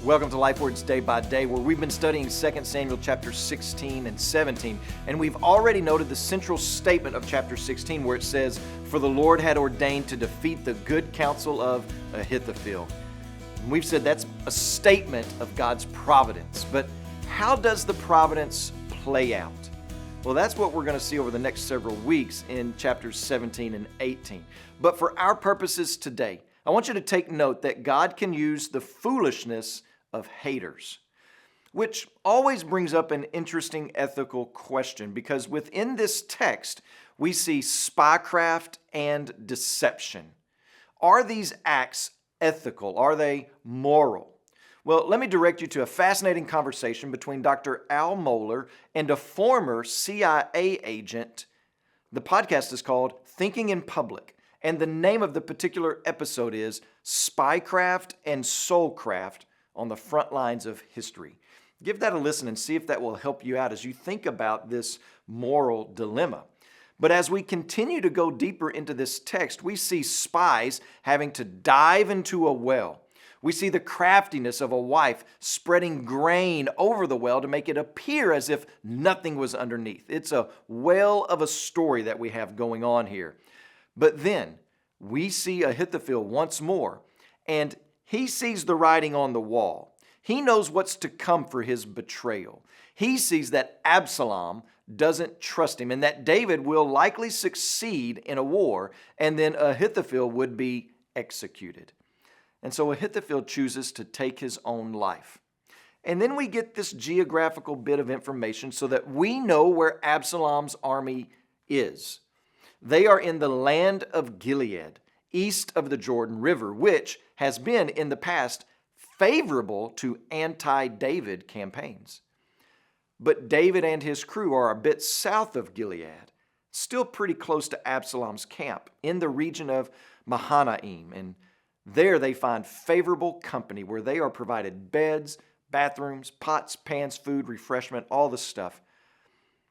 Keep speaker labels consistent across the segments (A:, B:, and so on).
A: Welcome to Life Words Day by Day, where we've been studying 2 Samuel chapter 16 and 17, and we've already noted the central statement of chapter 16 where it says, "For the Lord had ordained to defeat the good counsel of Ahithophel." And we've said that's a statement of God's providence, but how does the providence play out? Well, that's what we're going to see over the next several weeks in chapters 17 and 18. But for our purposes today, I want you to take note that God can use the foolishness of haters, which always brings up an interesting ethical question, because within this text, we see spycraft and deception. Are these acts ethical? Are they moral? Well, let me direct you to a fascinating conversation between Dr. Al Mohler and a former CIA agent. The podcast is called Thinking in Public, and the name of the particular episode is Spycraft and Soulcraft on the Front Lines of History. Give that a listen and see if that will help you out as you think about this moral dilemma. But as we continue to go deeper into this text, we see spies having to dive into a well. We see the craftiness of a wife spreading grain over the well to make it appear as if nothing was underneath. It's a whale of a story that we have going on here. But then we see Ahithophel once more, and he sees the writing on the wall. He knows what's to come for his betrayal. He sees that Absalom doesn't trust him and that David will likely succeed in a war, and then Ahithophel would be executed. And so Ahithophel chooses to take his own life. And then we get this geographical bit of information so that we know where Absalom's army is. They are in the land of Gilead, east of the Jordan River, which has been in the past favorable to anti-David campaigns. But David and his crew are a bit south of Gilead, still pretty close to Absalom's camp in the region of Mahanaim, and there they find favorable company where they are provided beds, bathrooms, pots, pans, food, refreshment, all the stuff.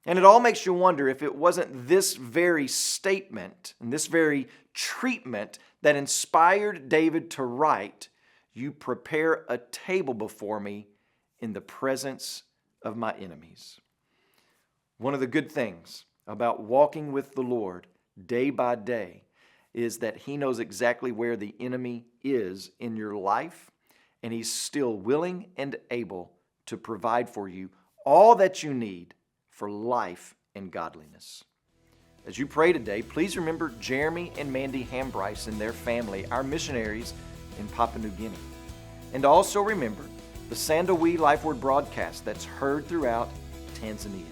A: And it all makes you wonder if it wasn't this very statement and this very treatment that inspired David to write, "You prepare a table before me in the presence of my enemies." One of the good things about walking with the Lord day by day is that He knows exactly where the enemy is in your life, and He's still willing and able to provide for you all that you need for life and godliness. As you pray today, please remember Jeremy and Mandy Hambryce and their family, our missionaries in Papua New Guinea. And also remember the Sandawi Life Word broadcast that's heard throughout Tanzania.